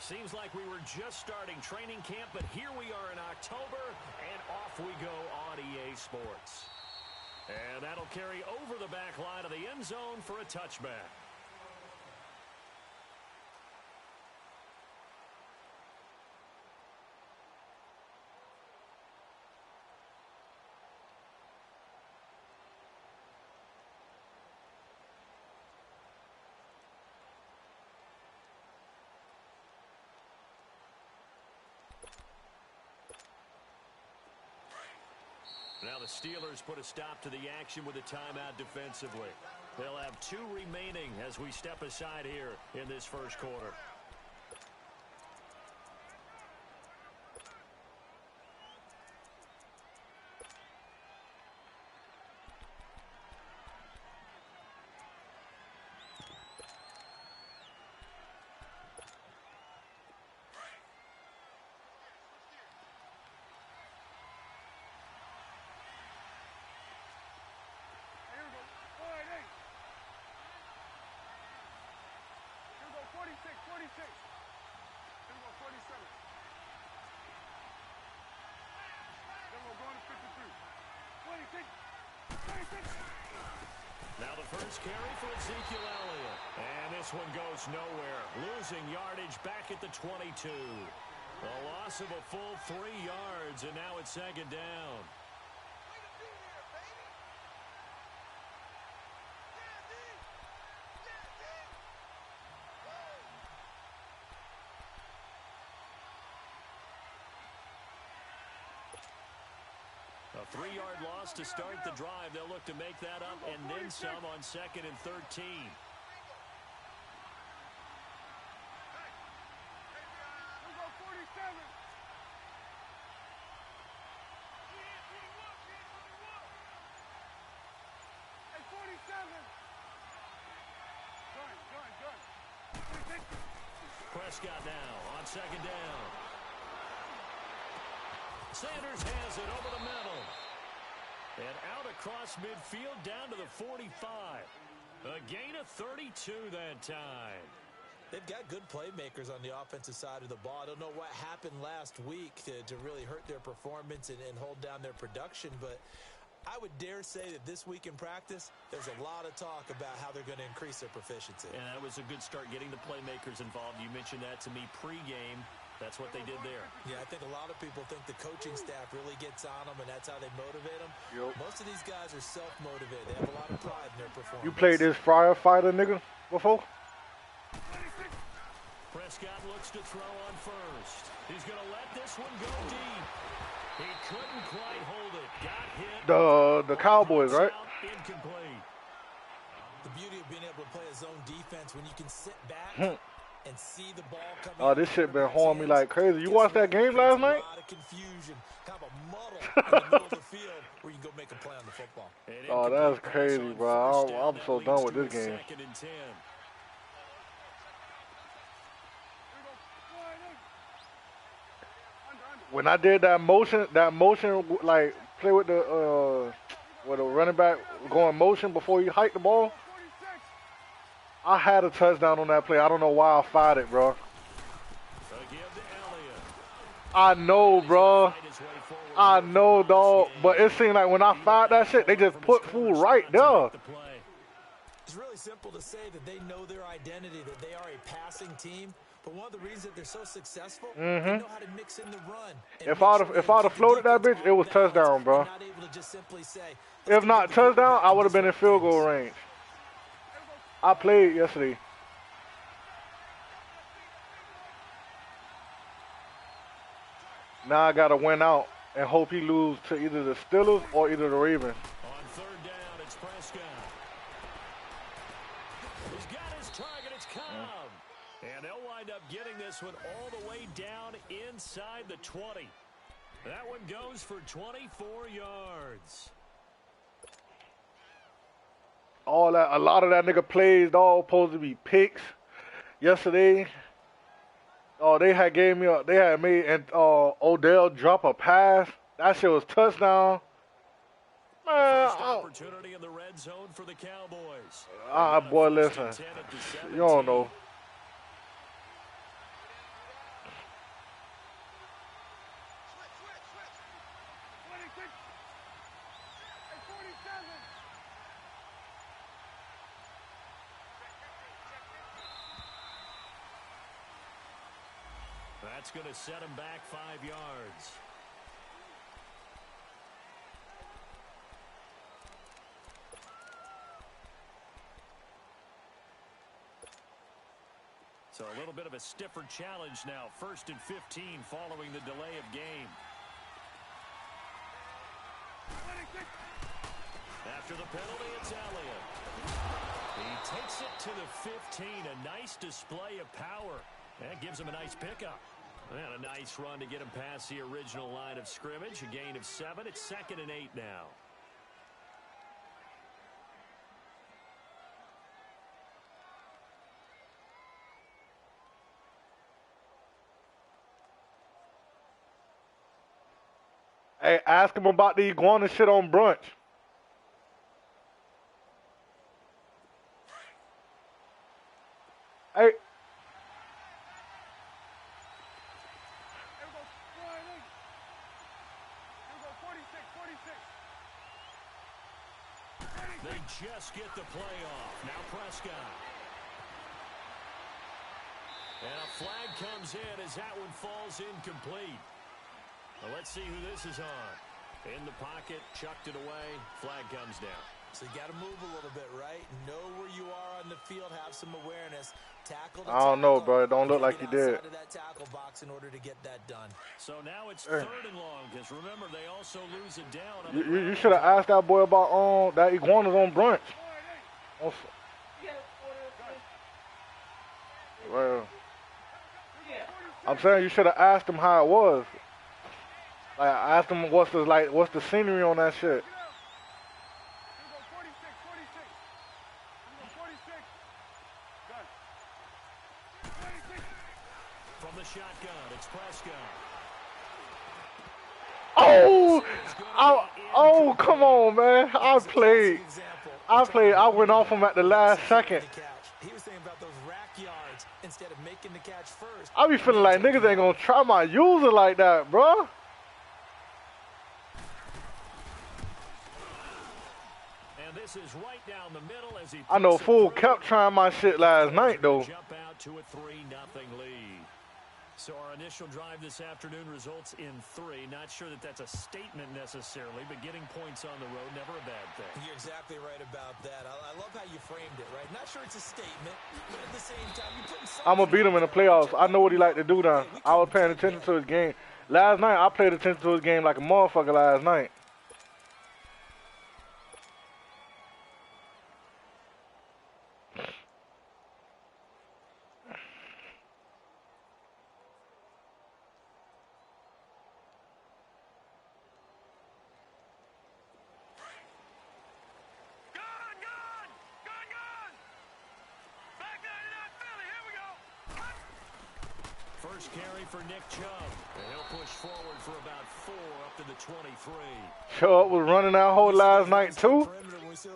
Seems like we were just starting training camp, but here we are in October, and off we go on EA Sports. And that'll carry over the back line of the end zone for a touchback. Now the Steelers put a stop to the action with a timeout defensively. They'll have 2 remaining as we step aside here in this first quarter. Now the first carry for Ezekiel Elliott. And this one goes nowhere. Losing yardage back at the 22. A loss of a full 3 yards, and now it's second down. A 3-yard loss to start the drive. They'll look to make that up and then some on 2nd and 13. Prescott now on 2nd down. Sanders has it over the middle. And out across midfield down to the 45. A gain of 32 that time. They've got good playmakers on the offensive side of the ball. I don't know what happened last week to really hurt their performance and hold down their production, but I would dare say that this week in practice, there's a lot of talk about how they're going to increase their proficiency. And that was a good start getting the playmakers involved. You mentioned that to me pregame. That's what they did there. Yeah, I think a lot of people think the coaching staff really gets on them, and that's how they motivate them. Yep. Most of these guys are self-motivated. They have a lot of pride in their performance. You played this firefighter nigga before? Prescott looks to throw on first. He's going to let this one go deep. He couldn't quite hold it. Got hit. The Cowboys, right? Incomplete. The beauty of being able to play a zone defense when you can sit back and see the ball coming. Oh, this shit been horning me like crazy. You watched that game last night? A lot of confusion, kind of a muddle in the middle of the field where you can go make a play on the football. Oh, that's crazy, bro. I'm so done with this game. When I did that motion, like play with the running back going motion before you hike the ball, I had a touchdown on that play. I don't know why I fired it, bro. I know, bro. I know, dog. But it seemed like when I fired that shit, they just put fool right there. It's really simple to say that they know their identity, that they are a passing team. But one of the reasons that they're so successful, they know how to mix in the run. If I'd have floated that bitch, it was touchdown, bro. If not touchdown, I would have been in field goal range. I played yesterday. Now I gotta win out and hope he lose to either the Steelers or either the Ravens. On 3rd down, it's Prescott. He's got his target. It's Cobb. And they'll wind up getting this one all the way down inside the 20. That one goes for 24 yards. All that, a lot of that nigga plays, all supposed to be picks. Yesterday, they had made and Odell drop a pass. That shit was touchdown. Man, first opportunity in the red zone for the Cowboys. Boy, listen, you don't know. That's going to set him back 5 yards. So a little bit of a stiffer challenge now. 1st and 15 following the delay of game. After the penalty, it's Elliott. He takes it to the 15. A nice display of power. That gives him a nice pickup. And a nice run to get him past the original line of scrimmage. A gain of 7. It's 2nd and 8 now. Hey, ask him about the iguana shit on brunch. Hey. They just get the play off. Now Prescott. And a flag comes in as that one falls incomplete. Well, let's see who this is on. In the pocket, chucked it away, flag comes down. So you got to move a little bit, right? Know where you are on the field, have some awareness. Tackle to I don't know, tackle. bro. It don't look like he did. Outside of that tackle box in order to get that done. So now it's 3rd and long, because remember, they also lose it down. On You should have asked that boy about that iguana's on brunch. Well, I'm saying you should have asked him how it was. Like, I asked him what's the scenery on that shit. From the shotgun, it's Prescott. Oh, come on, man. I went off him at the last second. He was thinking about those rack yards instead of making the catch first. I be feeling like niggas ain't gonna try my user like that, bro. And this is right down the middle as he I know Fool kept trying my shit last night, though. Jump out to a 3-0 lead. So our initial drive this afternoon results in 3. Not sure that that's a statement necessarily, but getting points on the road, never a bad thing. You're exactly right about that. I love how you framed it, right? Not sure it's a statement, but at the same time, you're putting something. I'm going to beat him in the playoffs. I know what he like to do now. I was paying attention to his game. Last night, I played attention to his game like a motherfucker last night. First carry for Nick Chubb. And he'll push forward for about 4 up to the 23. Chubb was running that hole last night, too.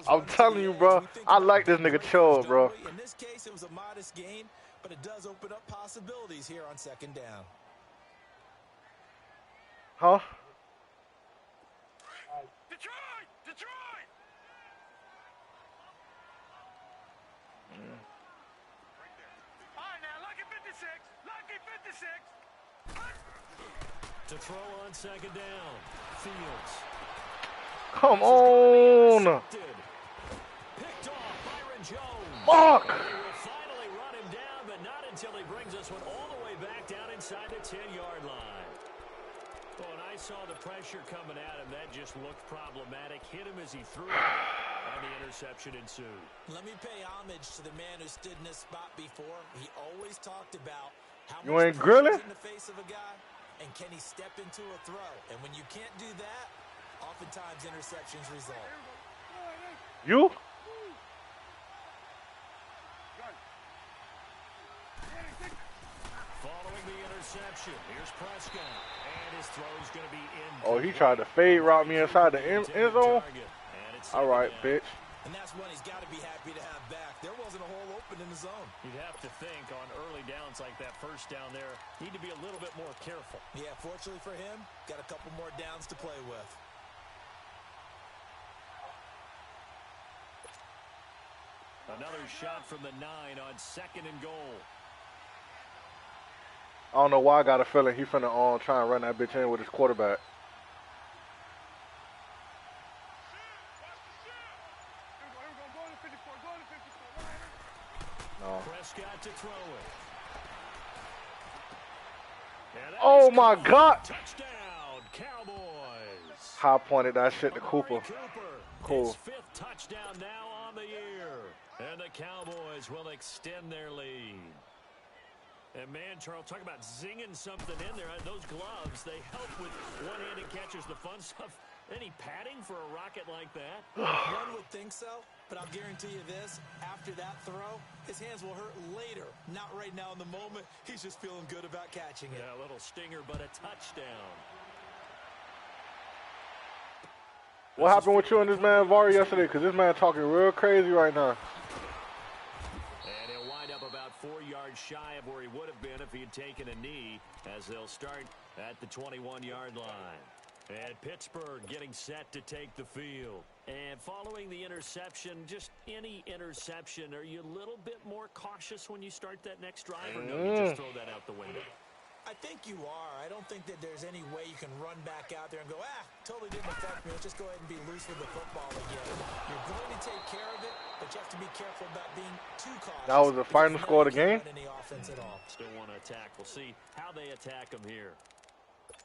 I'm telling you, bro. I like this nigga Chubb, bro. In this case, it was a modest gain, but it does open up possibilities here on 2nd down. Huh? Detroit! Detroit! All right, now, lucky 56. Lucky 56. To throw on 2nd down. Fields. Come on. Picked off Byron Jones. Fuck. They will finally run him down, but not until he brings this one all the way back down inside the 10-yard line. Oh, and I saw the pressure coming at him. That just looked problematic. Hit him as he threw it, and the interception ensued. Let me pay homage to the man who stood in this spot before. He always talked about how You much ain't grilling? in the face of a guy, and can he step into a throw? And when you can't do that, oftentimes interceptions result. You? Following the interception, here's Prescott, and his throw's going to be in. Oh, he tried to fade route me inside the end zone? All right, bitch. And that's one he's got to be happy to have back. There wasn't a hole open in the zone. You'd have to think on early downs like that first down there, need to be a little bit more careful. Yeah, fortunately for him, got a couple more downs to play with. Another shot from the 9 on 2nd and goal. I don't know why I got a feeling he finna try and run that bitch in with his quarterback. No. Prescott to throw it. Oh my God! Touchdown, Cowboys. High pointed that shit to Cooper. Cool. His 5th touchdown now on the year. And the Cowboys will extend their lead. And man, Charles, talk about zinging something in there. Those gloves, they help with one-handed catches, the fun stuff. Any padding for a rocket like that? One would think so, but I'll guarantee you this. After that throw, his hands will hurt later. Not right now in the moment. He's just feeling good about catching it. Yeah, a little stinger, but a touchdown. What happened with you and this man Vari yesterday? Because this man talking real crazy right now. And he'll wind up about 4 yards shy of where he would have been if he had taken a knee, as they'll start at the 21-yard line. And Pittsburgh getting set to take the field. And following the interception, just any interception, are you a little bit more cautious when you start that next drive, or no, you just throw that out the window? I think you are. I don't think that there's any way you can run back out there and go, totally didn't affect me. Let's just go ahead and be loose with the football again. You're going to take care of it, but you have to be careful about being too cautious. That was the final score of the game? Any offense at all. Still want to attack. We'll see how they attack them here.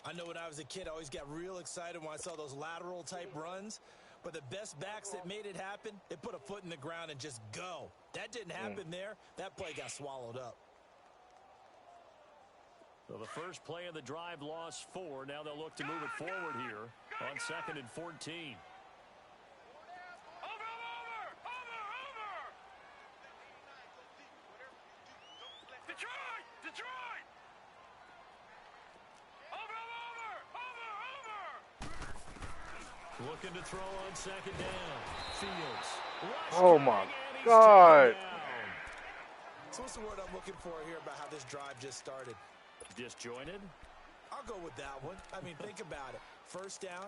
I know when I was a kid, I always got real excited when I saw those lateral type runs. But the best backs that made it happen, they put a foot in the ground and just go. That didn't happen there. That play got swallowed up. So the first play of the drive lost 4. Now they'll look to move it forward here on 2nd and 14. Looking to throw on 2nd down. Fields. Oh my God. So what's the word I'm looking for here about how this drive just started? Disjointed? I'll go with that one. I mean, think about it. First down,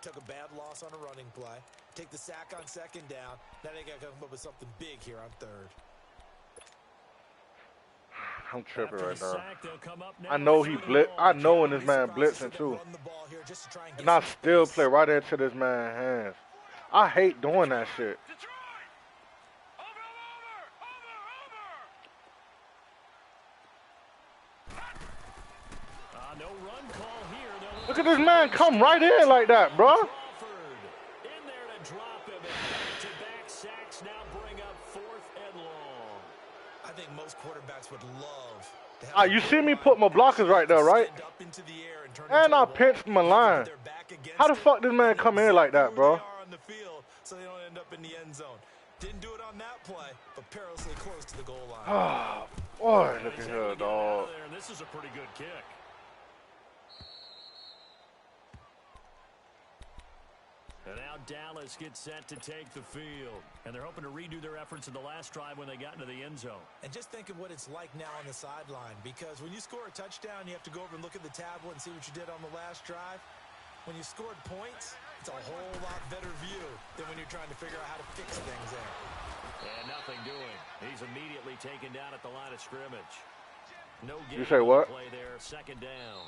took a bad loss on a running play. Take the sack on 2nd down. Now they got to come up with something big here on 3rd. I'm tripping right now. Sack, I know he blitz. I know when this man blitzing too. And I still play right into this man's hands. I hate doing that shit. No run call here. Look at this man come right in like that, bro. In there to drop him. Back-to-back sacks now bring up 4th and long. I think most quarterbacks would love to have You see me put my blockers right there, right? And I pinched my line. How the fuck this man come in like that, bro? So they don't end up in the end zone. Didn't do it on that play, but perilously close to the goal line. Oh, boy, look at here, dog. This is a pretty good kick. And now Dallas gets set to take the field. And they're hoping to redo their efforts in the last drive when they got into the end zone. And just think of what it's like now on the sideline. Because when you score a touchdown, you have to go over and look at the tablet and see what you did on the last drive. When you scored points, it's a whole lot better view than when you're trying to figure out how to fix things there. And nothing doing. He's immediately taken down at the line of scrimmage. No game You say what? Play there, 2nd down.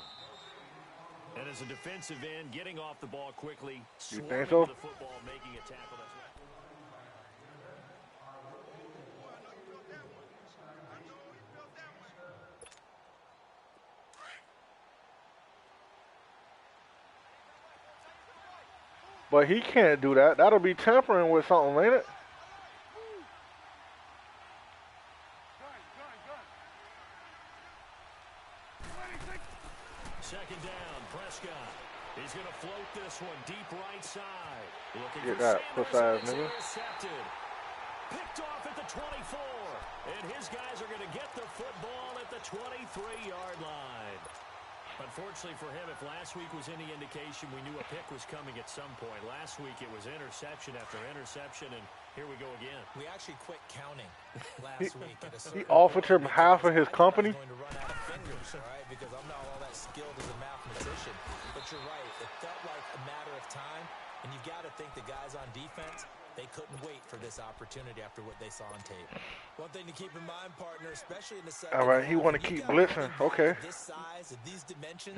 And as a defensive end, getting off the ball quickly, you think so? The football, making a tackle. But he can't do that. That'll be tampering with something, ain't it? Second down, Prescott. He's going to float this one deep right side. Get that puss-ass nigga. Picked off at the 24. And his guys are going to get the football at the 23-yard line. Unfortunately for him, if last week was any indication, we knew a pick was coming at some point. Last week it was interception after interception, and here we go again. We actually quit counting last week. He offered him half of his company. I'm going to run out of fingers, all right, because I'm not all that skilled as a mathematician. But you're right. It felt like a matter of time, and you've got to think the guys on defense, They couldn't wait for this opportunity after what they saw on tape. One thing to keep in mind, partner, especially in the second All right, he half, want to when you keep got blitzing. running back Okay. at this size, at these dimensions,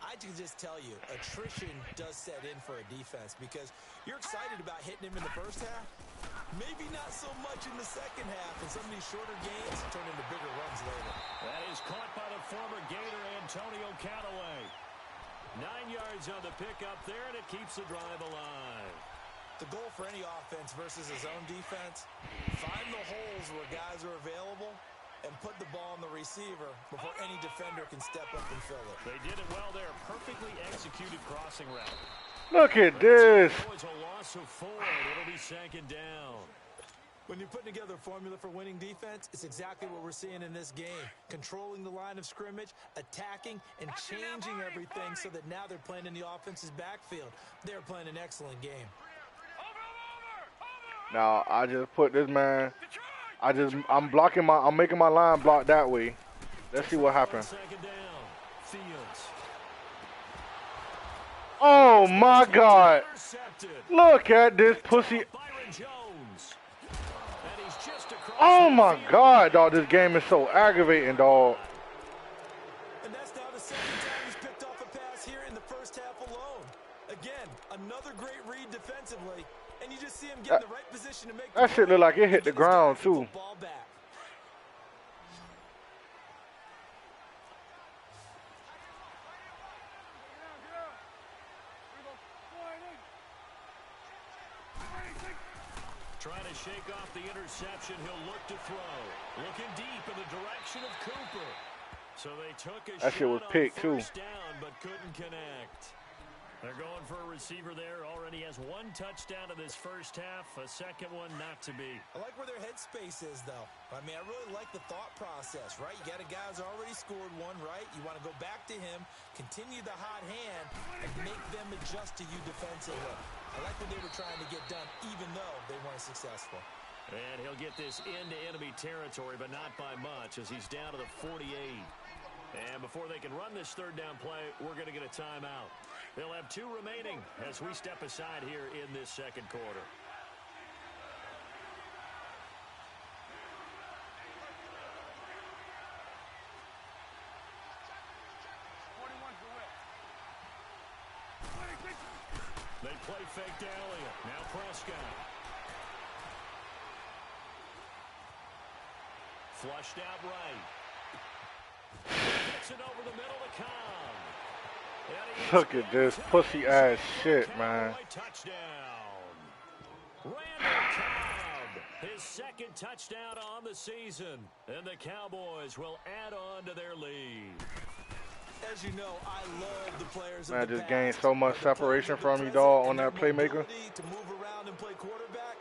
I can just tell you, attrition does set in for a defense because you're excited about hitting him in the first half. Maybe not so much in the second half, and some of these shorter gains turn into bigger runs later. That is caught by the former Gator Antonio Callaway. 9 yards on the pickup there, and it keeps the drive alive. The goal for any offense versus his own defense, find the holes where guys are available and put the ball on the receiver before any defender can step up and fill it. They did it well there. Perfectly executed crossing route. Look at this. It's a loss of 4. It'll be second down. When you're putting together a formula for winning defense, it's exactly what we're seeing in this game. Controlling the line of scrimmage, attacking, and changing everything so that now they're playing in the offense's backfield. They're playing an excellent game. Now, I just put this man, I'm making my line block that way. Let's see what happens. Second down. Fields. Oh my God. Intercepted. Look at this pussy. Byron Jones. And he's just across Oh the my field. God, dog. This game is so aggravating, dog. And that's now the second time he's picked off a pass here in the first half alone. Again, another great read defensively, and you just see him get in the right position to make That shit look like it hit the ground too. ball back. Trying to shake off the interception. He'll look to throw. Looking deep in the direction of Cooper. So they took a That shit was picked, too. first down, but couldn't connect. They're going for a receiver there. Already has 1 touchdown in this first half. A second one not to be. I like where their headspace is, though. I mean, I really like the thought process, right? You got a guy who's already scored one, right? You want to go back to him, continue the hot hand, and make them adjust to you defensively. I like what they were trying to get done, even though they weren't successful. And he'll get this into enemy territory, but not by much, as he's down to the 48. And before they can run this third down play, we're going to get a timeout. They'll have 2 remaining as we step aside here in this second quarter. They play fake to Elliott. Now Prescott. Flushed out right. Gets it over the middle to Cobb. Look at this pussy ass shit, man. Touchdown. Randall Cobb, his second touchdown on the season. And the Cowboys will add on to their lead. As you know, I love the players Man, of the just gained past, so much but the players separation of the from you, present dog, on and that their playmaker. mobility to move around and play quarterback.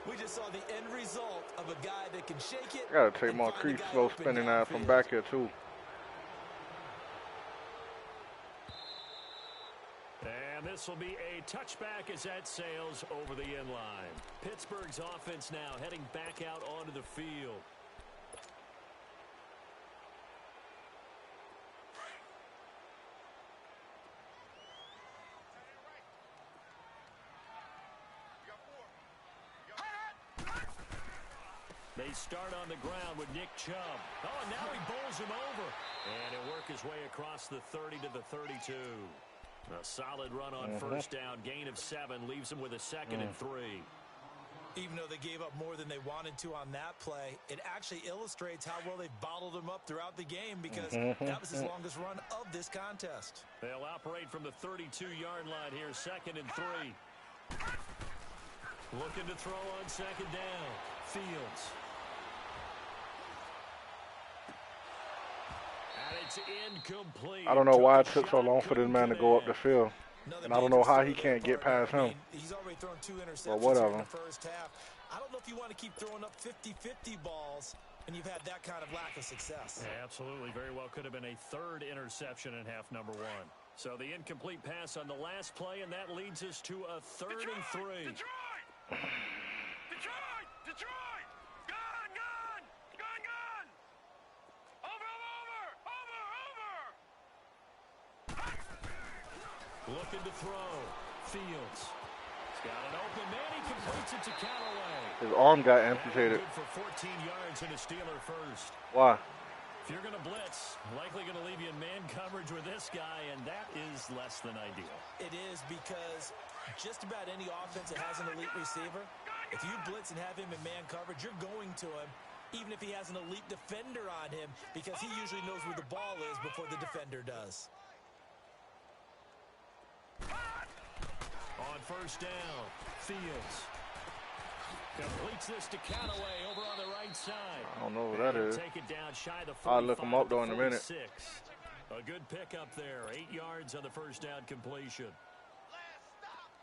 We just saw the end result of a guy that can shake it. I gotta take and my find a creep guy slow open spinning that from downfield. back here too. And this will be a touchback as that sails over the end line. Pittsburgh's offense now heading back out onto the field. They start on the ground with Nick Chubb. Oh, and now he bowls him over. And he'll work his way across the 30 to the 32. A solid run on first down. Gain of 7 leaves him with a second and 3. Even though they gave up more than they wanted to on that play, it actually illustrates how well they bottled him up throughout the game because that was his longest run of this contest. They'll operate from the 32-yard line here, second and 3. Looking to throw on second down. Fields. And it's incomplete. I don't know why it Took a took so shot, long for this couldn't man to go up the connect. field. Another And I don't know how he dangerous can't get throw past him. I mean, he's already thrown 2 interceptions whatever. in the first half. I don't know if you want to keep throwing up 50-50 balls and you've had that kind of lack of success. Yeah, absolutely. Very well could have been a 3rd interception in half number 1. So the incomplete pass on the last play, and that leads us to a 3rd and 3. Detroit! Detroit! Detroit! Gone! Gone! Gone! Gone! Over! Looking to throw. Fields. Got an open man. He completes it to Callaway. His arm got amputated. Good for 14 yards and a Steeler first. Why? If you're going to blitz, likely going to leave you in man coverage with this guy, and that is less than ideal. It is, because just about any offense that has an elite receiver, if you blitz and have him in man coverage, you're going to him, even if he has an elite defender on him, because he usually knows where the ball is before the defender does. On first down, Fields completes this to Callaway over on the right side. I don't know what that is. Take it down shy of the 45. I'll look him up though in a minute. A good pickup there. 8 yards on the first down completion.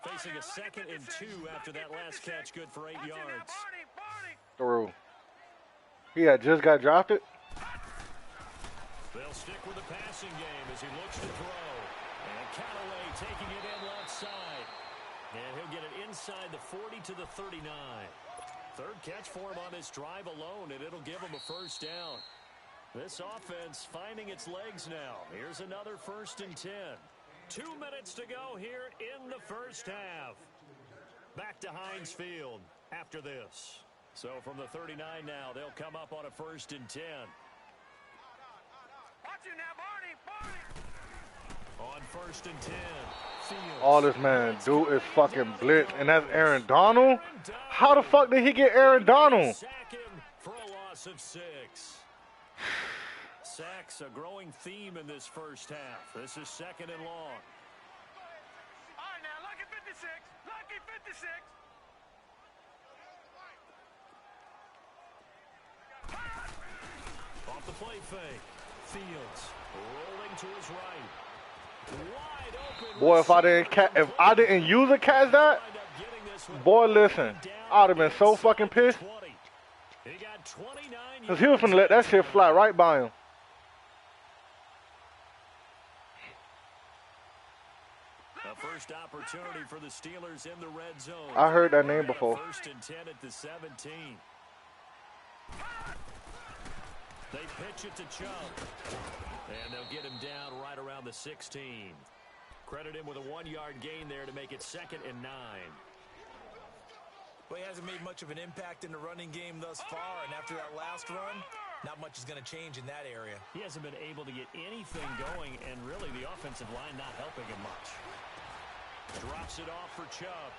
Facing a 2nd and 2 after that last catch. Good for 8 yards. Through. He had just got drafted. They'll stick with the passing game as he looks to throw. And Callaway taking it in left side. And he'll get it inside the 40 to the 39. Third catch for him on this drive alone, and it'll give him a first down. This offense finding its legs now. Here's another 1st and 10. 2 minutes to go here in the first half. Back to Heinz Field after this. So from the 39 now, they'll come up on a 1st and 10. Watch you now, Barney. On 1st and 10. Fields. All this man do is fucking blitz, and that's Aaron Donald? How the fuck did he get Aaron Donald? Sack him for a loss of 6. Sacks a growing theme in this first half. This is 2nd and long. All right, now, lucky 56. Lucky 56. Off the play fake. Fields rolling to his right. Wide open. Boy, if I didn't use a catch that, boy, listen, I'd have been so fucking pissed. He got 29 Cause he was finna let that shit fly right by him. A first opportunity for the Steelers in the red zone. I heard that name before. 1st and 10 at the 17. They pitch it to Chubb. And they'll get him down right around the 16. Credit him with a 1-yard gain there to make it 2nd and 9. Well, he hasn't made much of an impact in the running game thus far, and after that last run, not much is going to change in that area. He hasn't been able to get anything going, and really the offensive line not helping him much. Drops it off for Chubb.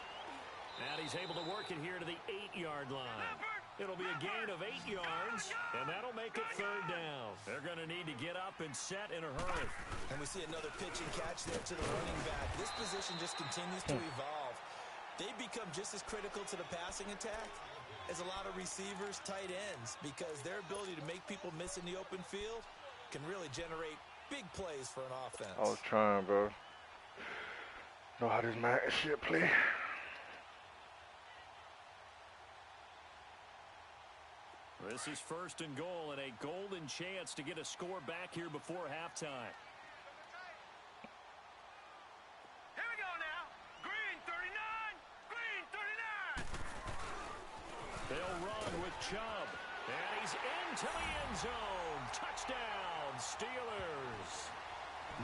And he's able to work it here to the 8-yard line. It'll be a gain of 8 yards, and that'll make it 3rd down. They're going to need to get up and set in a hurry. And we see another pitch and catch there to the running back. This position just continues to evolve. They become just as critical to the passing attack as a lot of receivers, tight ends, because their ability to make people miss in the open field can really generate big plays for an offense. I was trying, bro. Know how this man shit play. This is 1st and goal and a golden chance to get a score back here before halftime. Here we go now. Green 39. Green 39. They'll run with Chubb. And he's into the end zone. Touchdown, Steelers.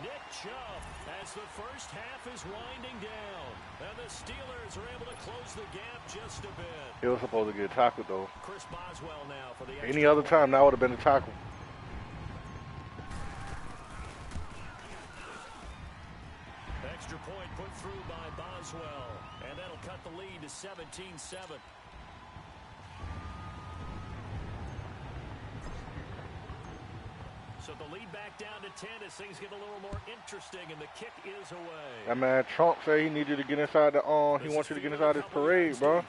Nick Chubb as the first half is winding down. And the Steelers are able to close the gap just a bit. He was supposed to get tackled, though. Chris Boswell now for the Any other time, that would have been a tackle. Extra point put through by Boswell. And that'll cut the lead to 17-7. So the lead back down to 10 as things get a little more interesting, and the kick is away. That man Trump said he needed to get inside the he wants you to get inside his parade, bro. And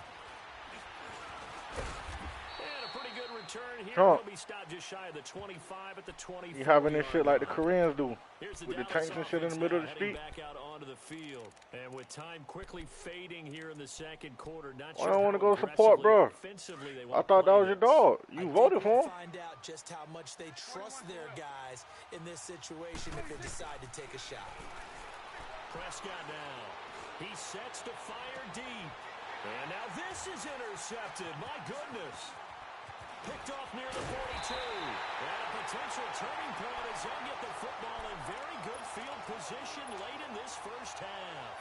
a pretty good return here. Trump. He'll be stopped just shy of the 25 at the 24. He having this shit like the Koreans do, Here's with the Dallas tanks and shit in the middle of the heading street. back out onto the field. And with time quickly fading here in the 2nd quarter, not Why sure don't how want to go support, aggressively or bro? offensively they I want to thought that play was your this. dog. You I voted think for we'll him. find out just how much they trust their guys in this situation if they decide to take a shot. Prescott now. He sets to fire deep. And now this is intercepted. My goodness. Picked off near the 42. And a potential turning point as they'll get the football in very good field position late in this first half.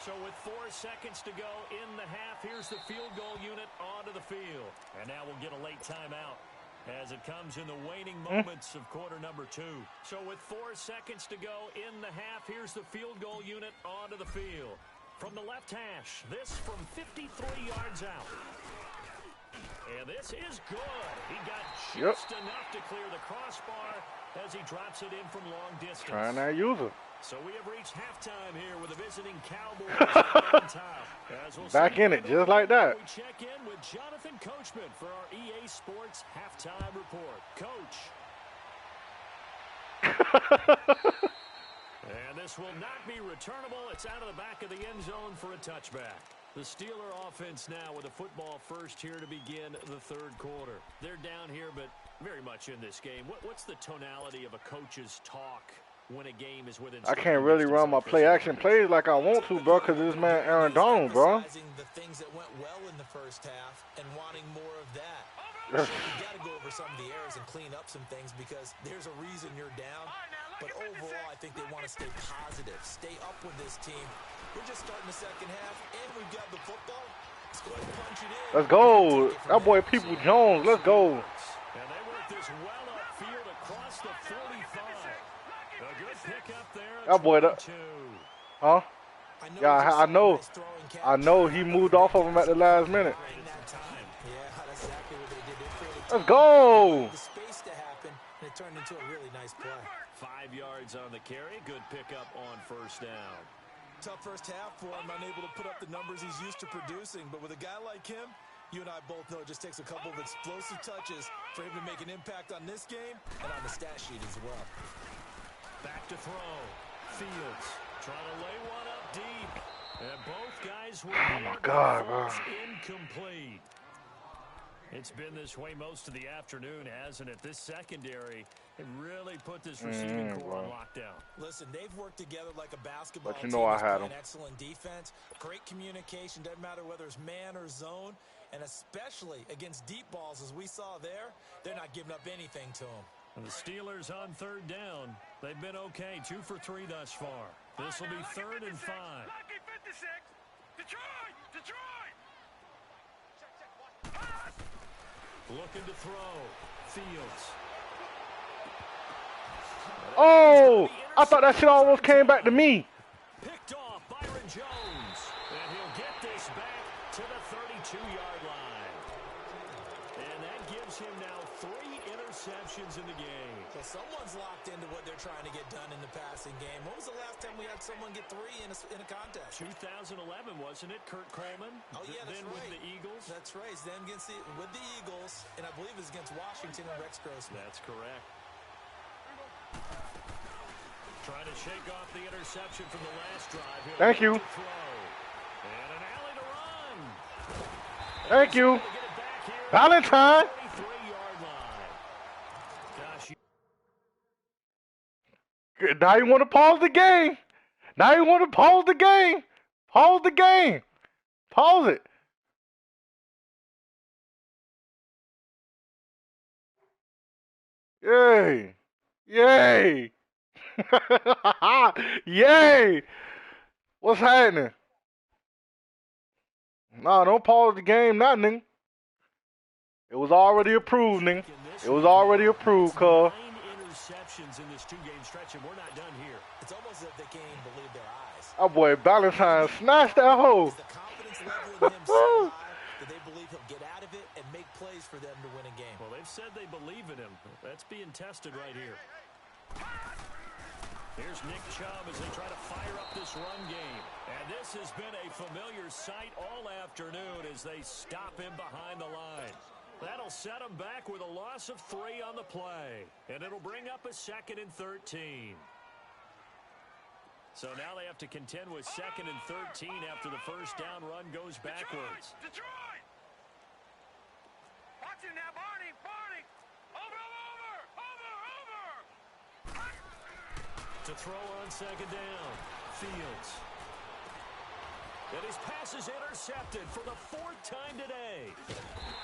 So with 4 seconds to go in the half, here's the field goal unit onto the field. And now we'll get a late timeout as it comes in the waning moments of quarter number 2. So with 4 seconds to go in the half, here's the field goal unit onto the field. From the left hash, this from 53 yards out. And this is good. He got just enough to clear the crossbar as he drops it in from long distance. Trying that user. So we have reached halftime here with the visiting Cowboys as we'll back in it, just like that. We check in with Jonathan Coachman for our EA Sports halftime report. Coach. And this will not be returnable. It's out of the back of the end zone for a touchback. The Steeler offense now with a football first here to begin the third quarter. They're down here, but very much in this game. What's the tonality of a coach's talk when a game is within? I can't really run my play-action plays like I want to, bro, because this man Aaron Donald, bro. The things that went well in the first half and wanting more of that. So you got to go over some of the errors and clean up some things because there's a reason you're down. But overall, I think they want to stay positive, stay up with this team. We're just starting the second half, and we've got the football. Let's go ahead and punch it in. Let's go. That boy People Jones, let's go. And they work this well upfield across the 45. A good pickup there. That boy, huh? Yeah, I know he moved off of him at the last minute. Let's go. The space to happen, and it turned into a really nice play. 5 yards on the carry. Good pickup on first down. Tough first half for him, unable to put up the numbers he's used to producing. But with a guy like him, you and I both know it just takes a couple of explosive touches for him to make an impact on this game and on the stat sheet as well. Back to throw. Fields trying to lay one up deep. And both guys were incomplete. It's been this way most of the afternoon, hasn't it? This secondary really put this receiving core on lockdown. Listen, they've worked together like a basketball team. But you know I had them. Excellent defense, great communication, doesn't matter whether it's man or zone, and especially against deep balls, as we saw there, they're not giving up anything to them. And the Steelers on third down. They've been okay, 2 for 3 thus far. This will be 3rd and 5. Detroit! Looking to throw. Fields. Oh, I thought that shit almost came back to me. Picked off Byron Jones. And he'll get this back to the 32-yard line. And that gives him now 3 interceptions in the game. Well, someone's locked into what they're trying to get done in the passing game. When was the last time we had someone get 3 in a contest? 2011, wasn't it? Kurt Coleman. Oh, yeah, that's then right. With the Eagles. That's right. Then with the Eagles, and I believe it's against Washington and Rex Grossman. That's correct. Trying to shake off the interception from the last drive. Thank you. And an alley to run. Thank you. Valentine. Now you want to pause the game. Now you want to pause the game. Pause the game. Pause it. Yay. Yay. Yay. What's happening? No, don't pause the game, nothing. It was already approved, nigga. It was already approved, cuz. Interceptions in this 2-game stretch, and we're not done here. It's almost as if they can't even believe their eyes. Oh boy, Valentine snatched that hole. Is the confidence level in him so high that they believe he'll get out of it and make plays for them to win a game? Well, they've said they believe in him. That's being tested right here. Here's Nick Chubb as they try to fire up this run game. And this has been a familiar sight all afternoon as they stop him behind the line. That'll set them back with a loss of 3 on the play. And it'll bring up a 2nd and 13. So now they have to contend with 2nd and 13 after the first down run goes backwards. Detroit! Watch it now, Barney! Over! To throw on 2nd down. Fields. And his pass is intercepted for the 4th time today.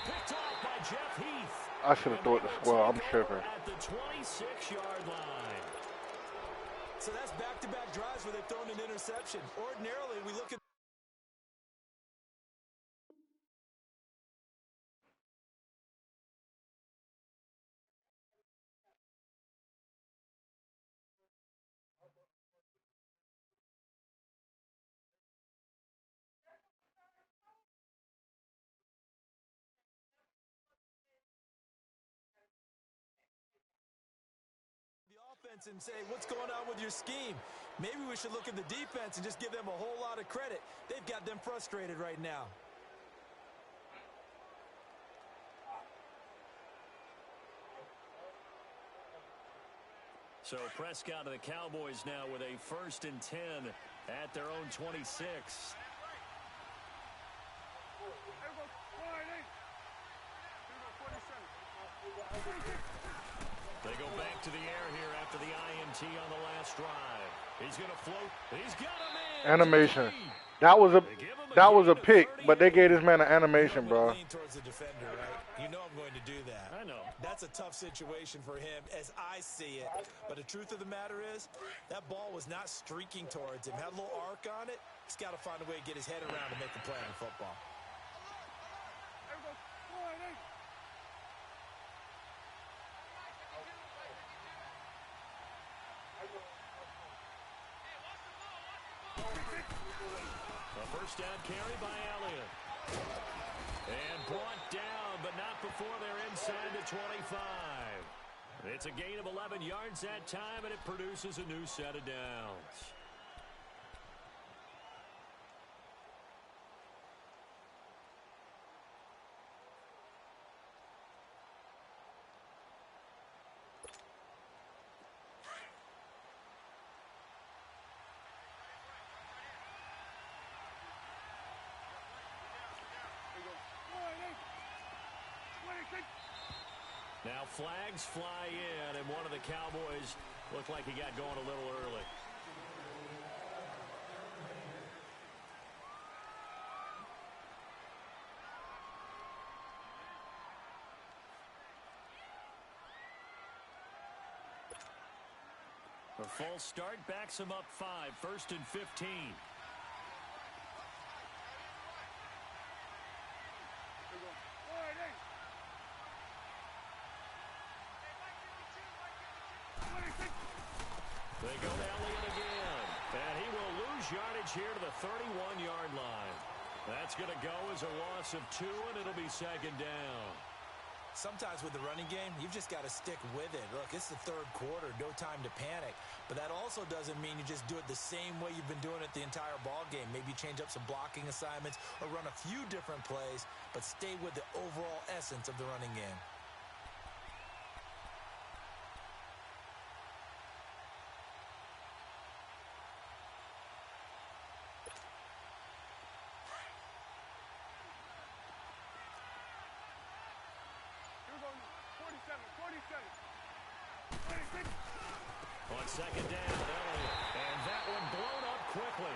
Picked off by Jeff Heath. I should have thrown it to square. I'm tripping. At the 26-yard line. So that's back-to-back drives where they've thrown an interception. Ordinarily, we look at offense and say, what's going on with your scheme? Maybe we should look at the defense and just give them a whole lot of credit. They've got them frustrated right now. So Prescott of the Cowboys now with a 1st and 10 at their own 26. They go back to the air here after the INT on the last drive. He's going to float. He's got a man. Animation. That was a pick, but they gave this man an animation, bro. Lean towards the defender, right? You know I'm going to do that. I know. That's a tough situation for him as I see it. But the truth of the matter is, that ball was not streaking towards him. Had a little arc on it. He's got to find a way to get his head around to make a play in football. A first down carry by Elliott. And brought down, but not before they're inside the 25. It's a gain of 11 yards that time, and it produces a new set of downs. Now flags fly in, and one of the Cowboys looked like he got going a little early. A full start backs him up 5, 1st and 15. They go to Elliott again, and he will lose yardage here to the 31-yard line. That's going to go as a loss of 2, and it'll be 2nd down. Sometimes with the running game, you've just got to stick with it. Look, it's the 3rd quarter, no time to panic. But that also doesn't mean you just do it the same way you've been doing it the entire ball game. Maybe change up some blocking assignments or run a few different plays, but stay with the overall essence of the running game. On 2nd down, Elliott. And that one blown up quickly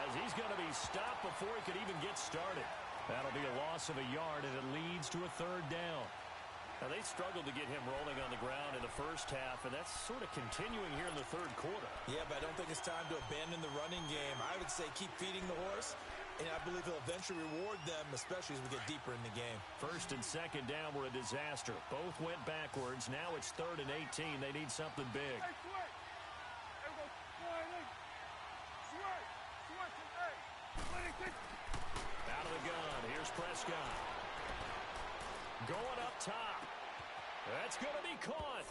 as he's going to be stopped before he could even get started. That'll be a loss of a yard, and it leads to a 3rd down. Now, they struggled to get him rolling on the ground in the first half, and that's sort of continuing here in the 3rd quarter. Yeah, but I don't think it's time to abandon the running game. I would say keep feeding the horse, and I believe he'll eventually reward them, especially as we get deeper in the game. 1st and 2nd down were a disaster. Both went backwards. Now it's 3rd and 18. They need something big. Out of the gun. Here's Prescott. Going up top. That's going to be caught.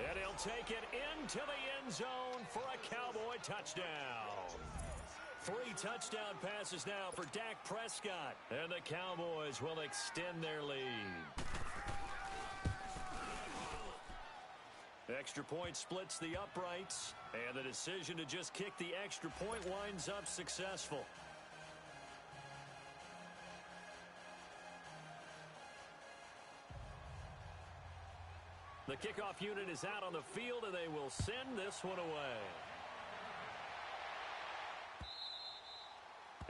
And he'll take it into the end zone for a Cowboy touchdown. 3 touchdown passes now for Dak Prescott. And the Cowboys will extend their lead. Extra point splits the uprights. And the decision to just kick the extra point winds up successful. The kickoff unit is out on the field, and they will send this one away.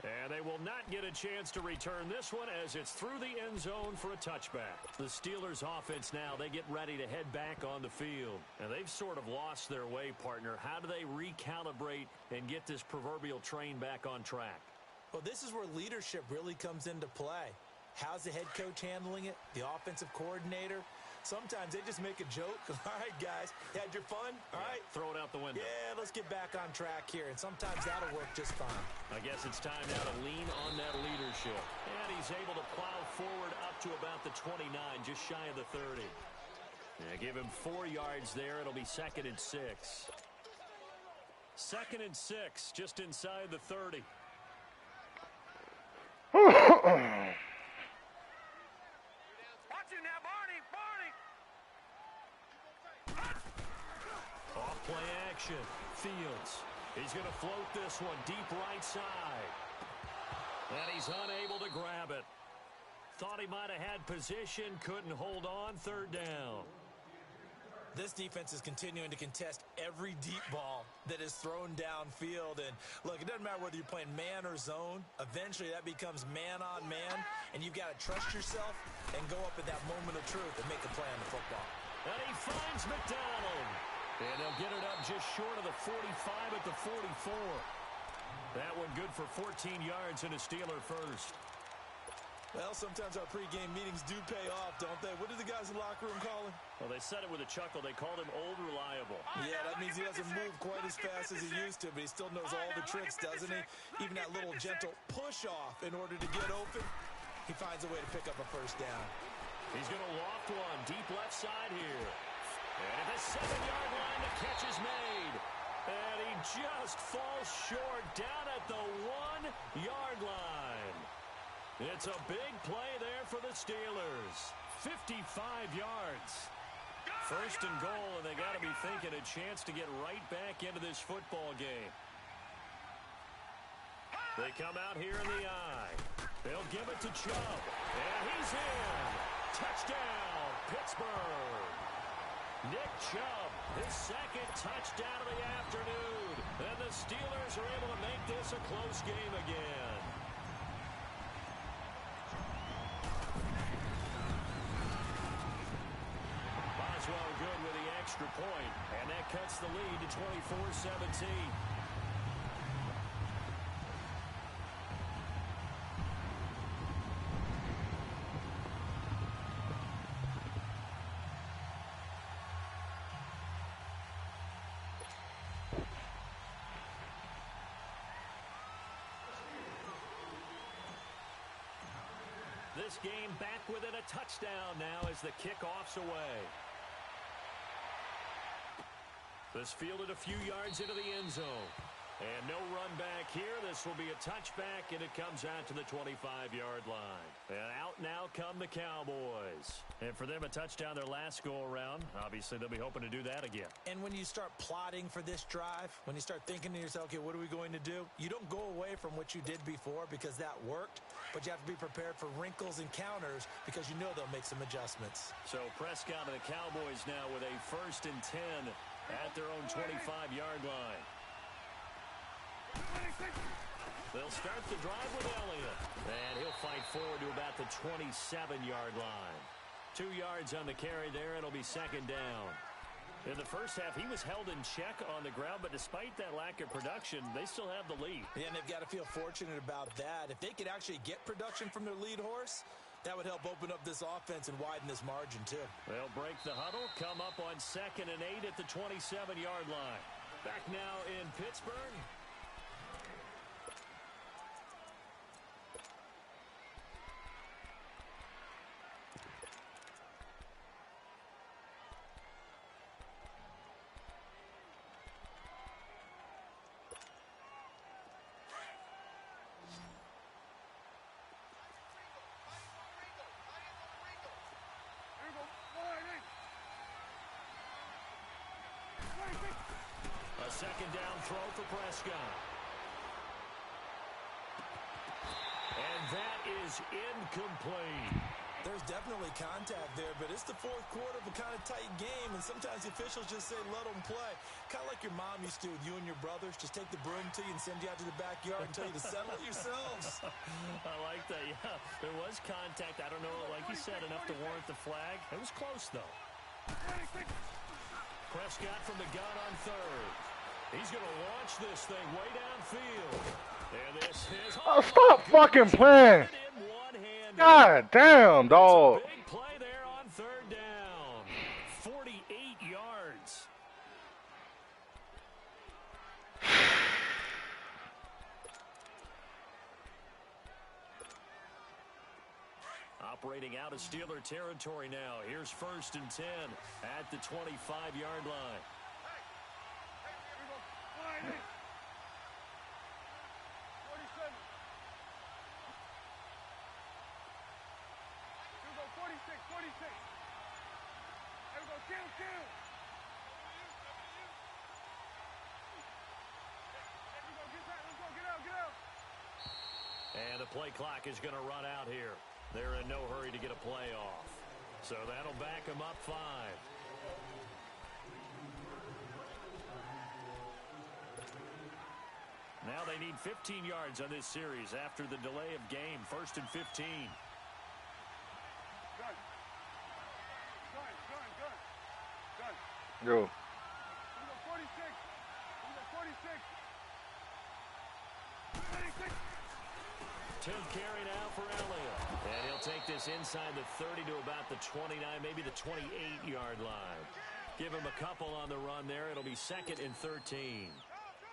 And they will not get a chance to return this one as it's through the end zone for a touchback. The Steelers offense now, they get ready to head back on the field. And they've sort of lost their way, partner. How do they recalibrate and get this proverbial train back on track? Well, this is where leadership really comes into play. How's the head coach handling it? The offensive coordinator? Sometimes they just make a joke. All right, guys, you had your fun? All right. Throw it out the window. Yeah, let's get back on track here. And sometimes that'll work just fine. I guess it's time now to lean on that leadership. And he's able to plow forward up to about the 29, just shy of the 30. Yeah, give him 4 yards there. It'll be 2nd and 6. 2nd and 6, just inside the 30. Watch it now, Barney! Off play action. Fields. He's going to float this one deep right side. And he's unable to grab it. Thought he might have had position, couldn't hold on. 3rd down. This defense is continuing to contest every deep ball that is thrown downfield. And, look, it doesn't matter whether you're playing man or zone. Eventually, that becomes man-on-man, and you've got to trust yourself and go up at that moment of truth and make a play on the football. And he finds McDonald. And they'll get it up just short of the 45 at the 44. That one good for 14 yards and a Steeler first. Well, sometimes our pregame meetings do pay off, don't they? What do the guys in the locker room call him? Well, they said it with a chuckle. They called him Old Reliable. Yeah, that means he doesn't move quite as fast as he used to, but he still knows all the tricks, doesn't he? Even that little gentle push-off in order to get open, he finds a way to pick up a first down. He's going to loft one deep left side here. And at the 7-yard line, the catch is made. And he just falls short down at the 1-yard line. It's a big play there for the Steelers. 55 yards. 1st and goal, and they got to be thinking a chance to get right back into this football game. They come out here in the eye. They'll give it to Chubb. And he's in. Touchdown, Pittsburgh. Nick Chubb, his 2nd touchdown of the afternoon. And the Steelers are able to make this a close game again. Boswell good with the extra point, and that cuts the lead to 24-17. This game back within a touchdown now as the kickoff's away. This fielded a few yards into the end zone. And no run back here. This will be a touchback, and it comes out to the 25-yard line. And out now come the Cowboys. And for them, a touchdown their last go-around. Obviously, they'll be hoping to do that again. And when you start plotting for this drive, when you start thinking to yourself, okay, what are we going to do? You don't go away from what you did before because that worked, but you have to be prepared for wrinkles and counters because you know they'll make some adjustments. So Prescott and the Cowboys now with a 1st and 10 at their own 25-yard line. They'll start the drive with Elliott. And he'll fight forward to about the 27-yard line. 2 yards on the carry there. It'll be 2nd down. In the first half, he was held in check on the ground, but despite that lack of production, they still have the lead. Yeah, and they've got to feel fortunate about that. If they could actually get production from their lead horse, that would help open up this offense and widen this margin, too. They'll break the huddle, come up on 2nd and 8 at the 27-yard line. Back now in Pittsburgh. A 2nd down throw for Prescott. And that is incomplete. There's definitely contact there, but it's the 4th quarter of a kind of tight game, and sometimes the officials just say, let them play. Kind of like your mom used to with you and your brothers. Just take the broom to you and send you out to the backyard and tell you to settle it yourselves. I like that, yeah. There was contact. I don't know, like you said, enough to warrant the flag. It was close, though. Prescott from the gun on 3rd. He's going to launch this thing way downfield. And this is... Oh, stop fucking playing. God damn, dog. Big play there on 3rd down. 48 yards. operating out of Steeler territory now. Here's 1st and 10 at the 25-yard line. And the play clock is going to run out here. They're in no hurry to get a play off. So that'll back them up 5. Now they need 15 yards on this series after the delay of game. 1st and 15. Yo. 10th carry now for Elliott. And he'll take this inside the 30 to about the 29, maybe the 28-yard line. Give him a couple on the run there. It'll be 2nd and 13.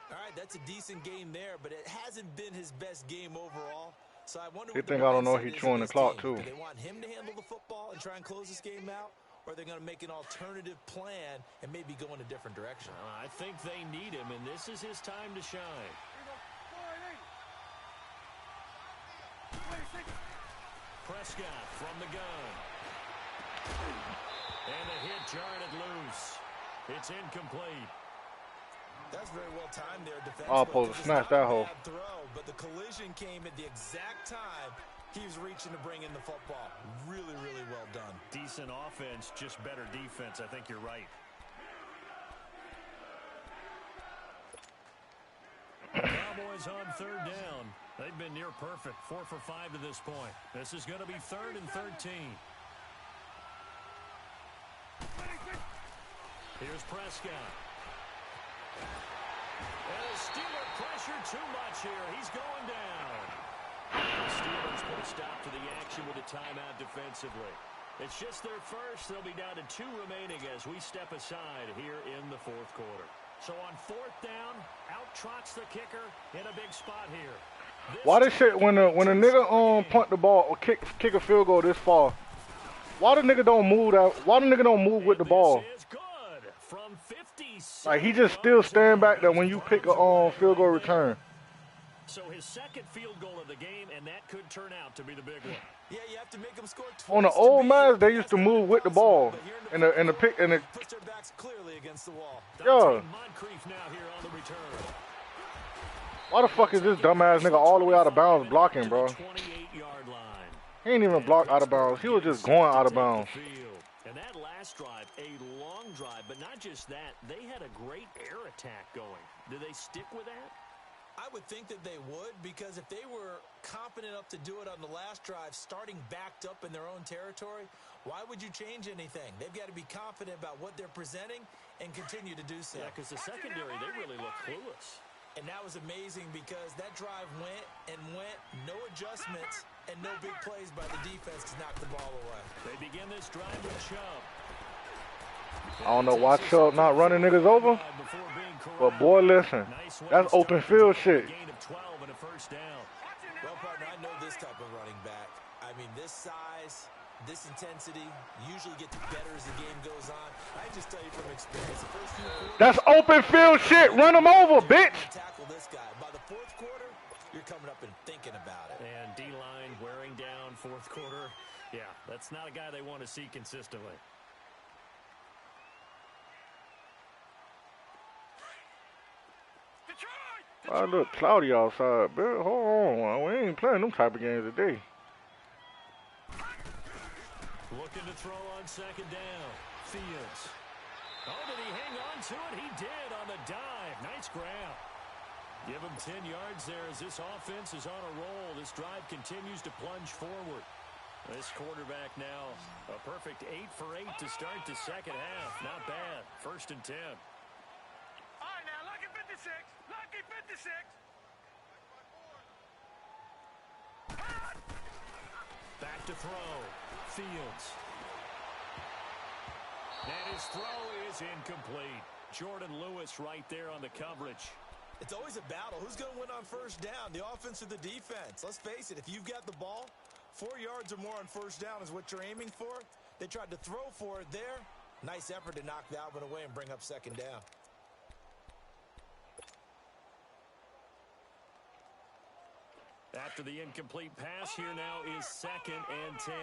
All right, that's a decent game there, but it hasn't been his best game overall. So I wonder. You think I don't know he's chewing the clock too? Do they want him to handle the football and try and close this game out? Or are they going to make an alternative plan and maybe go in a different direction? I think they need him, and this is his time to shine. Prescott from the gun. And the hit jarred it loose. It's incomplete. That's very well timed there, defense. I'll supposed to snatch that hole. But the collision came at the exact time he was reaching to bring in the football. Really, really well done. Decent offense, just better defense. I think you're right. Cowboys on 3rd down. They've been near perfect. 4 for 5 to this point. This is going to be 3rd and 13. Here's Prescott. And the Steeler pressure too much here. He's going down. The Steelers put a stop to the action with a timeout defensively. It's just their first. They'll be down to 2 remaining as we step aside here in the 4th quarter. So on 4th down, out trots the kicker in a big spot here. Why this shit when a nigga punt the ball or kick a field goal this far? Why the nigga don't move that? Why the nigga don't move with the ball? From 50, like he just still stand back there when you pick a field goal return. So his 2nd field goal of the game, and that could turn out to be the big one. Yeah, you have to make them score twice. On the old match, they used to move with the ball and the pick and the. Puts their backs clearly against the wall. Yeah. Moncrief now here on the return. Why the fuck is this dumbass nigga all the way out of bounds blocking, bro? 28-yard line. He ain't even blocked out of bounds. He was just going out of bounds. And that last drive, a long drive, but not just that. They had a great air attack going. Do they stick with that? I would think that they would, because if they were confident enough to do it on the last drive, starting backed up in their own territory, why would you change anything? They've got to be confident about what they're presenting and continue to do so. Yeah, because the secondary, they really look clueless. And that was amazing because that drive went and went, no adjustments, and no big plays by the defense to knock the ball away. They begin this drive with Chubb. I don't know why Chubb not running niggas over, but boy, listen, that's open field shit. Gain of 12 and a first down. Well, partner, I know this type of running back. I mean, this size, this intensity usually gets better as the game goes on. I just tell you from experience, the first few quarters, that's open field shit. Run him over, bitch. Tackle this guy. By the 4th quarter, you're coming up and thinking about it. And D-line wearing down 4th quarter. Yeah, that's not a guy they want to see consistently. I look cloudy outside, but hold on, we ain't playing them type of games today. Looking to throw on 2nd down. Fields. Oh, did he hang on to it? He did on the dive. Nice grab. Give him 10 yards there as this offense is on a roll. This drive continues to plunge forward. This quarterback now a perfect 8 for 8 to start the 2nd half. Not bad. 1st and 10. All right, now, lucky 56. Lucky 56. Back to throw. Fields. And his throw is incomplete. Jordan Lewis right there on the coverage. It's always a battle. Who's going to win on 1st down, the offense or the defense? Let's face it, if you've got the ball, 4 yards or more on first down is what you're aiming for. They tried to throw for it there. Nice effort to knock that one away and bring up second down. After the incomplete pass, here now is 2nd and 10.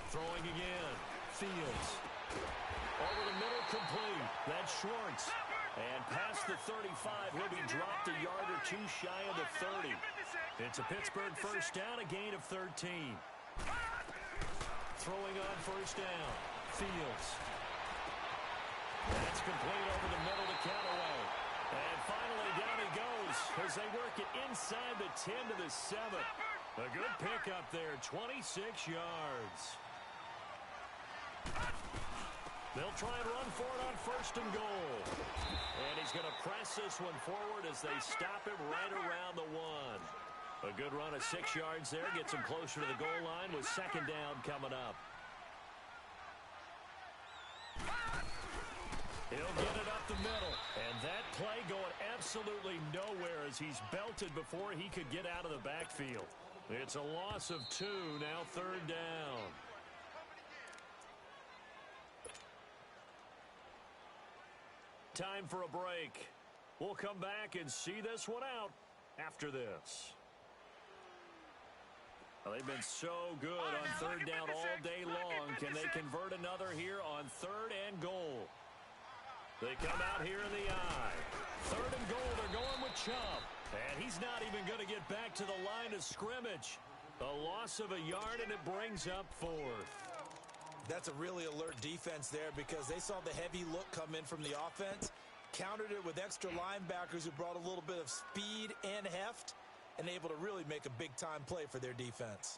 Throwing again. Fields. Over the middle, complete. That's Schwartz. And past the 35, he'll be dropped a yard or two shy of the 30. It's a Pittsburgh first down, a gain of 13. Throwing on first down. Fields. That's complete over the middle to Callaway. And finally down he goes as they work it inside the 10 to the 7. A good pickup there, 26 yards. They'll try and run for it on first and goal. And he's going to press this one forward as they stop him right around the 1. A good run of 6 yards there. Gets him closer to the goal line with second down coming up. He'll get it up the middle. And that play going absolutely nowhere as he's belted before he could get out of the backfield. It's a loss of 2, now third down. Time for a break. We'll come back and see this one out after this. Well, they've been so good on third down all day long. Can they convert another here on third and goal? They come out here in the eye. Third and goal, they're going with Chubb. And he's not even going to get back to the line of scrimmage. A loss of a yard, and it brings up 4th. That's a really alert defense there because they saw the heavy look come in from the offense, countered it with extra linebackers who brought a little bit of speed and heft, and able to really make a big-time play for their defense.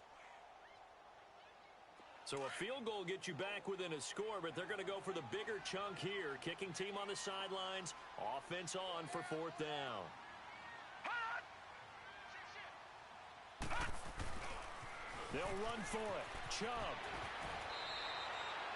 So a field goal gets you back within a score, but they're going to go for the bigger chunk here. Kicking team on the sidelines, offense on for 4th down. They'll run for it. Chubb.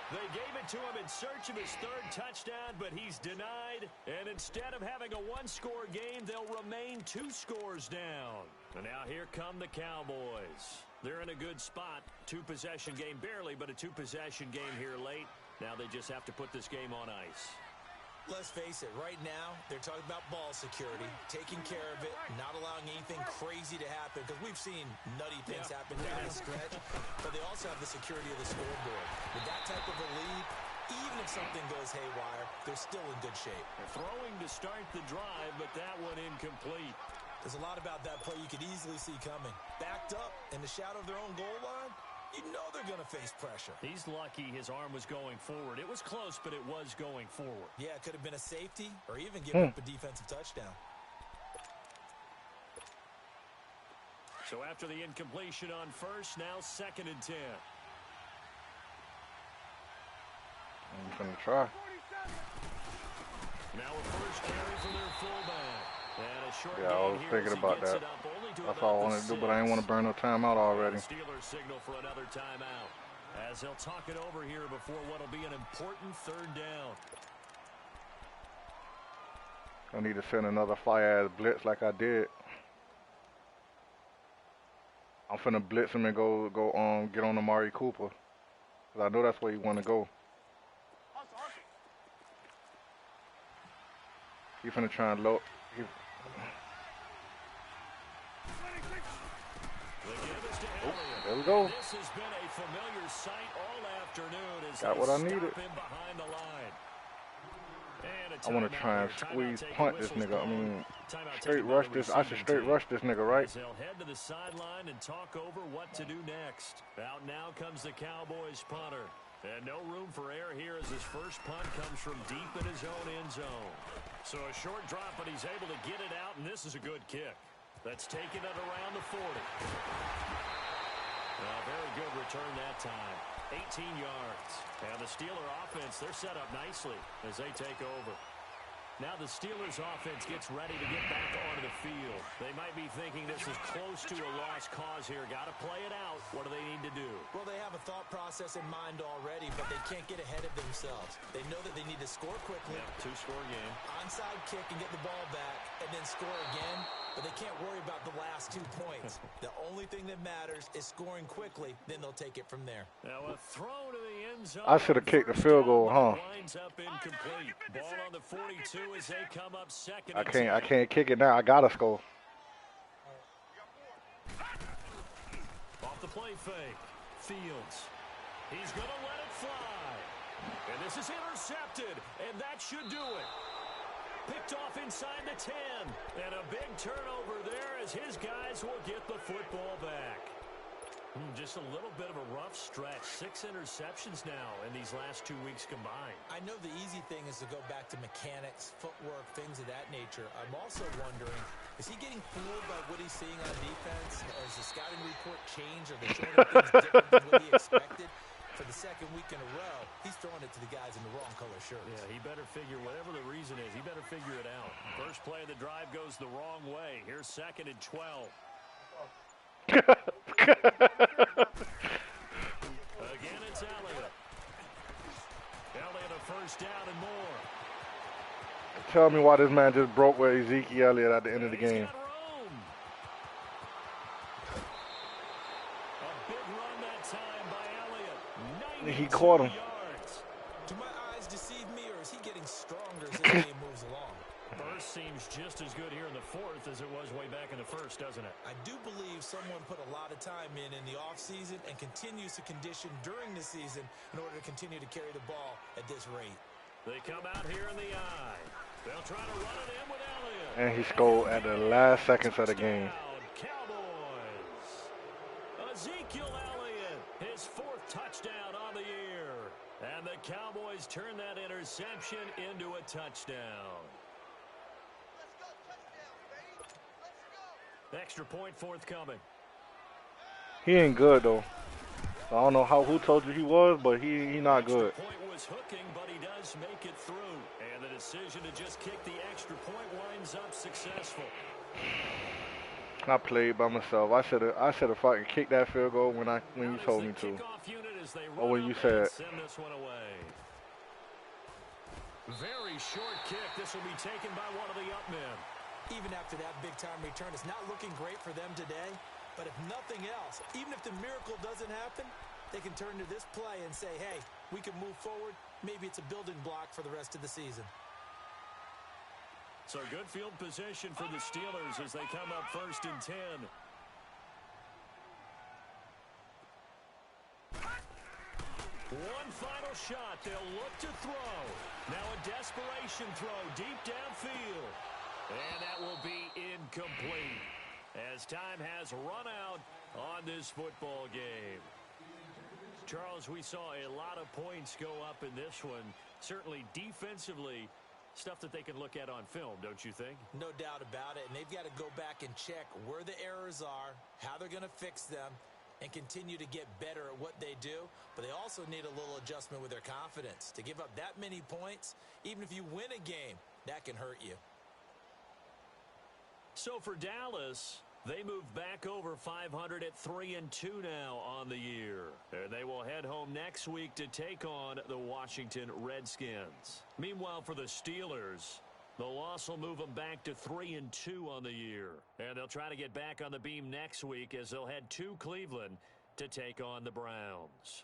They gave it to him in search of his 3rd touchdown, but he's denied. And instead of having a 1-score game, they'll remain 2 scores down. And now here come the Cowboys. They're in a good spot. 2-possession game barely, but a 2-possession game here late. Now they just have to put this game on ice. Let's face it, right now, they're talking about ball security, taking care of it, not allowing anything crazy to happen, because we've seen nutty things happen down the stretch, but they also have the security of the scoreboard. With that type of a lead, even if something goes haywire, they're still in good shape. They're throwing to start the drive, but that one incomplete. There's a lot about that play you could easily see coming. Backed up in the shadow of their own goal line, you know they're going to face pressure. He's lucky his arm was going forward. It was close, but it was going forward. Yeah, it could have been a safety or even giving up a defensive touchdown. So after the incompletion on first, now 2nd and 10. I'm going to try. Now a first carry for their fullback. And a short Yeah, I was thinking about that. That's all I wanted to do, but I didn't want to burn no timeout already. Steelers signal for another timeout as they'll talk it over here before what'll be an important 3rd down. I need to send another fire-ass blitz like I did. I'm finna blitz him and go get on Amari Cooper, cause I know that's where you want to go. He finna try and load. There we go. This has been a familiar sight all afternoon as got what I needed. him behind the line. I want to try and squeeze punt this nigga. I mean, straight rush this. I should straight rush this nigga, right? They'll head to the sideline and talk over what to do next. Out now comes the Cowboys punter. And no room for error here as his first punt comes from deep in his own end zone. So a short drop, but he's able to get it out, and this is a good kick. That's taking it around the 40. Very good return that time. 18 yards. And the Steeler offense, they're set up nicely as they take over. Now the Steelers offense gets ready to get back onto the field. They might be thinking this is close to a lost cause here. Got to play it out. What do they need to do? Well, they have a thought process in mind already, but they can't get ahead of themselves. They know that they need to score quickly. Yeah, two-score game. Onside kick and get the ball back, and then score again. But they can't worry about the last 2 points. The only thing that matters is scoring quickly. Then they'll take it from there. Now a throw to the end zone. I should have kicked the field goal, huh? Winds up incomplete. Ball on the 42 as they come up second. I can't kick it now. I gotta score. Off the play fake. Fields. He's going to let it fly. And this is intercepted. And that should do it. Picked off inside the 10. And a big turnover there as his guys will get the football back. Just a little bit of a rough stretch. 6 interceptions now in these last 2 weeks combined. I know the easy thing is to go back to mechanics, footwork, things of that nature. I'm also wondering, is he getting fooled by what he's seeing on defense? Has the scouting report changed? Are they showing him things different than what he expected? For the second week in a row, he's throwing it to the guys in the wrong color shirts. Yeah, he better figure, whatever the reason is, he better figure it out. First play of the drive goes the wrong way. Here's 2nd and 12. Again, it's Elliott. Elliott a first down and more. Tell me why this man just broke with Ezekiel Elliott at the end of the game. A big run that time by Elliott. He caught him. Yards. Do my eyes deceive me, or is he getting stronger as this game moves along? Burst seems just as good here in the 4th as it was way back in the 1st, doesn't it? I do believe someone put a lot of time in the offseason and continues to condition during the season in order to continue to carry the ball at this rate. They come out here in the eye. They'll try to run it in with Elliott. And he scored at the last seconds of the game. Cowboys. Ezekiel Elliott, his 4th touchdown on the year. And the Cowboys turn that interception into a touchdown. Extra point forthcoming. He ain't good though. I don't know who told you he was, but he not good. Extra point was hooking, but he does make it through. And the decision to just kick the extra point winds up successful. I played by myself. I should have fucking kicked that field goal when you told me to. Or when you said. Send this one away. Very short kick. This will be taken by one of the up men. Even after that big-time return, it's not looking great for them today. But if nothing else, even if the miracle doesn't happen, they can turn to this play and say, hey, we can move forward. Maybe it's a building block for the rest of the season. So good field position for the Steelers as they come up 1st and 10. One final shot. They'll look to throw. Now a desperation throw deep downfield. And that will be incomplete as time has run out on this football game. Charles, we saw a lot of points go up in this one. Certainly defensively, stuff that they can look at on film, don't you think? No doubt about it. And they've got to go back and check where the errors are, how they're going to fix them, and continue to get better at what they do. But they also need a little adjustment with their confidence. To give up that many points, even if you win a game, that can hurt you. So for Dallas, they move back over 500 at 3-2 now on the year. And they will head home next week to take on the Washington Redskins. Meanwhile, for the Steelers, the loss will move them back to 3-2 on the year. And they'll try to get back on the beam next week as they'll head to Cleveland to take on the Browns.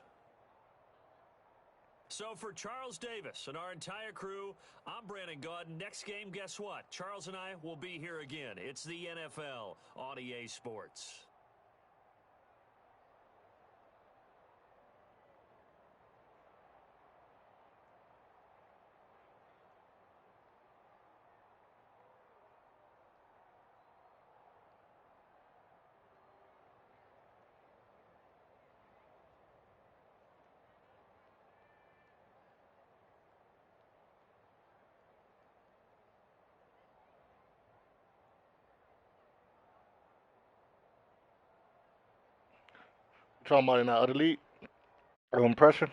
So for Charles Davis and our entire crew, I'm Brandon Gaudin. Next game, guess what? Charles and I will be here again. It's the NFL on EA Sports. Talking about in that other league, impression.